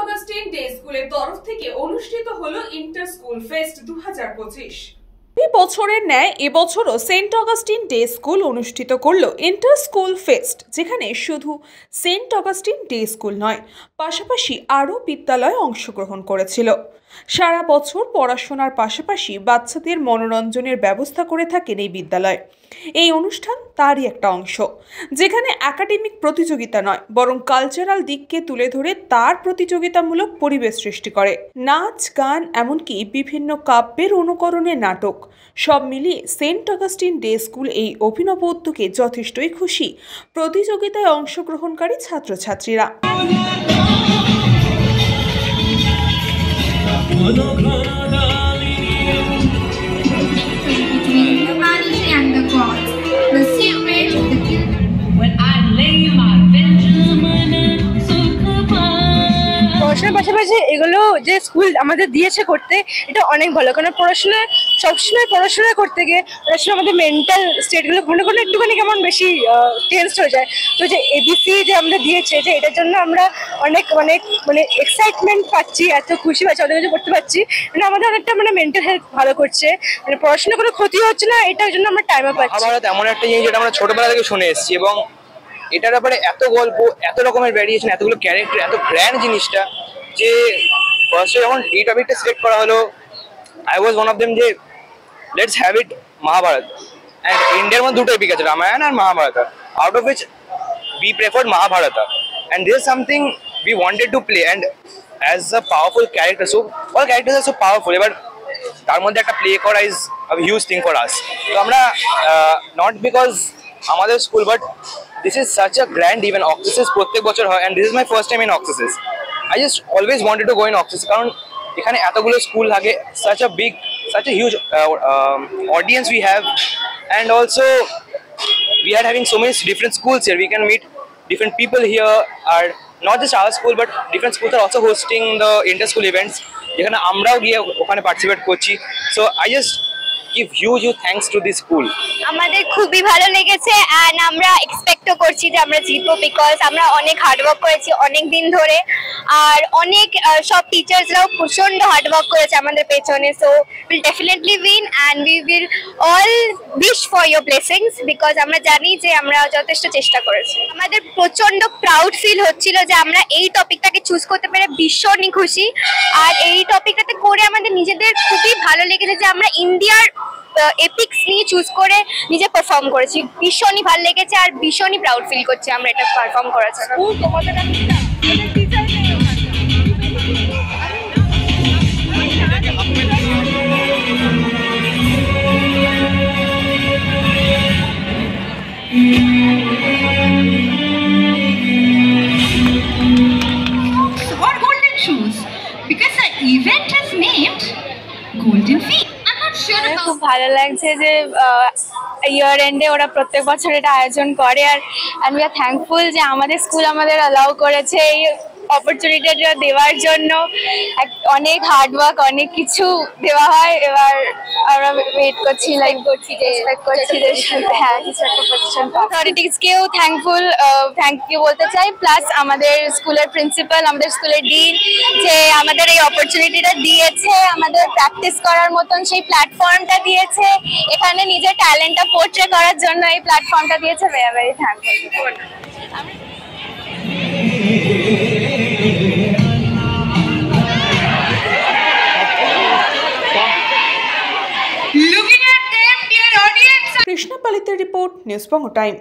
Augustine day স্কুলের তরফ থেকে অনুষ্ঠিত হলো ইন্টার স্কুল ফেস্ট 2025। এই বছরের ন্যায় এবছরও সেন্ট অগাস্টিন ডে স্কুল অনুষ্ঠিত করলো ইন্টার স্কুল ফেস্ট, যেখানে শুধু সেন্ট অগাস্টিন ডে স্কুল নয়, পাশাপাশি আরও বিদ্যালয় অংশগ্রহণ করেছিল। সারা বছর পড়াশোনার পাশাপাশি বাচ্চাদের মনোরঞ্জনের ব্যবস্থা করে থাকেন এই বিদ্যালয়। এই অনুষ্ঠান তারই একটা অংশ, যেখানে একাডেমিক প্রতিযোগিতা নয় বরং কালচারাল দিককে তুলে ধরে তার প্রতিযোগিতামূলক পরিবেশ সৃষ্টি করে। নাচ, গান, এমনকি বিভিন্ন কাব্যের অনুকরণে নাটক, সব মিলিয়ে সেন্ট অগাস্টিন ডে স্কুল এই অভিনব উদ্যোগে যথেষ্টই খুশি প্রতিযোগিতায় অংশগ্রহণকারী ছাত্রছাত্রীরা। পড়াশোনার পাশাপাশি এগুলো যে স্কুল আমাদের দিয়েছে করতে, এটা অনেক ভালো। কারণ পড়াশোনা সবসময় পড়াশোনা করতে গিয়ে আমাদের মেন্টাল স্টেটগুলো কোনো কোনো একটুখানি কেমন বেশি টেন্সড হয়ে যায়। তো যে এবিসি যে আমরা দিয়েছে, যে এটার জন্য আমরা অনেক অনেক মানে এক্সাইটমেন্ট পাচ্ছি, এত খুশি পাচ্ছি, অনেক কিছু করতে পারছি। মানে আমাদের অনেকটা মানে মেন্টাল হেলথ ভালো করছে, মানে পড়াশোনা কোনো ক্ষতি হচ্ছে না, এটার জন্য আমরা টাইমও পাচ্ছি। মহাভারত এমন একটা জিনিস যেটা আমরা ছোটবেলা থেকে শুনে এসেছি, এবং এটার ব্যাপারে এত গল্প, এত রকমের ভ্যারিয়েশন, এতগুলো ক্যারেক্টার, এত গ্র্যান্ড জিনিসটা, যে ফার্স্টে যখন এই টপিকটা সিলেক্ট করা হলো, I was one of them যে let's have it Mahabharata. And ইন্ডিয়ার মধ্যে দুটো এপিক আছে, রামায়ণ আর Mahabharata, out of which we preferred Mahabharata, and this is something we wanted to play, and as a powerful character, so all characters are so powerful, but তার মধ্যে একটা play করা is a huge thing for us. তো আমরা not because আমাদের school, but this is such a grand event. Oxysis প্রত্যেক বছর হয়, and this is my first time in Oxysis. I just always wanted to go in Oxysis কারণ এখানে এতগুলো school থাকে, such a huge audience we have, and also we are having so many different schools here. We can meet different people here, are not just our school but different schools are also hosting the inter school events, যেখানে আমরাও গিয়ে ওখানে participate করছি। So I just give huge thanks to this school. আমাদের খুবই ভালো লেগেছে, and আমরা এক্সপেক্টও করছি যে আমরা জিতবো, বিকজ আমরা অনেক হার্ডওয়ার্ক করেছি অনেক দিন ধরে, আর অনেক সব টিচার্সরাও প্রচন্ড হার্ডওয়ার্ক করেছে আমাদের পেছনে। So will definitely win, and we will all wish for your blessings, because আমরা জানি যে আমরা যথেষ্ট চেষ্টা করেছি। আমাদের প্রচন্ড প্রাউড ফিল হচ্ছিল যে আমরা এই টপিকটাকে চুজ করতে পেরে ভীষণই খুশি, আর এই টপিকটাতে করে আমাদের নিজেদের খুবই ভালো লেগেছে যে আমরা ইন্ডিয়ার এপিক্স নিয়ে চুজ করে নিজে পারফর্ম করেছি। ভীষণই ভালো লেগেছে আর ভীষণই প্রাউড ফিল করছি আমরা এটা পারফর্ম করার জন্য। What golden shoes? Because the event is named Golden Feet. খুব ভালো লাগছে যে ইয়ার এন্ডে ওরা প্রত্যেক বছর এটা আয়োজন করে, আর উই আর থ্যাঙ্কফুল যে আমাদের স্কুল আমাদের অ্যালাউ করেছে এই অপরচুনিটিটা দেওয়ার জন্য। অনেক হার্ডওয়ার্ক, অনেক কিছু দেওয়া হয়, এবার আমরা ওয়েট করছি, লাইক করছি যে এক্সপেক্ট করছি যে হ্যাঁ কিছু একটা পজিশন। অথরিটিসকেও থ্যাংক ইউ বলতে চাই, প্লাস আমাদের স্কুলের প্রিন্সিপাল, আমাদের স্কুলের ডিন, যে আমাদের এই অপরচুনিটিটা দিয়েছে, আমাদের প্র্যাকটিস করার মতন সেই প্ল্যাটফর্মটা দিয়েছে, এখানে নিজের ট্যালেন্টটা পোর্ট্রে করার জন্য এই প্ল্যাটফর্মটা দিয়েছে। Very thankful. কৃষ্ণা পালিতের রিপোর্ট, নিউজ বঙ্গ টাইম।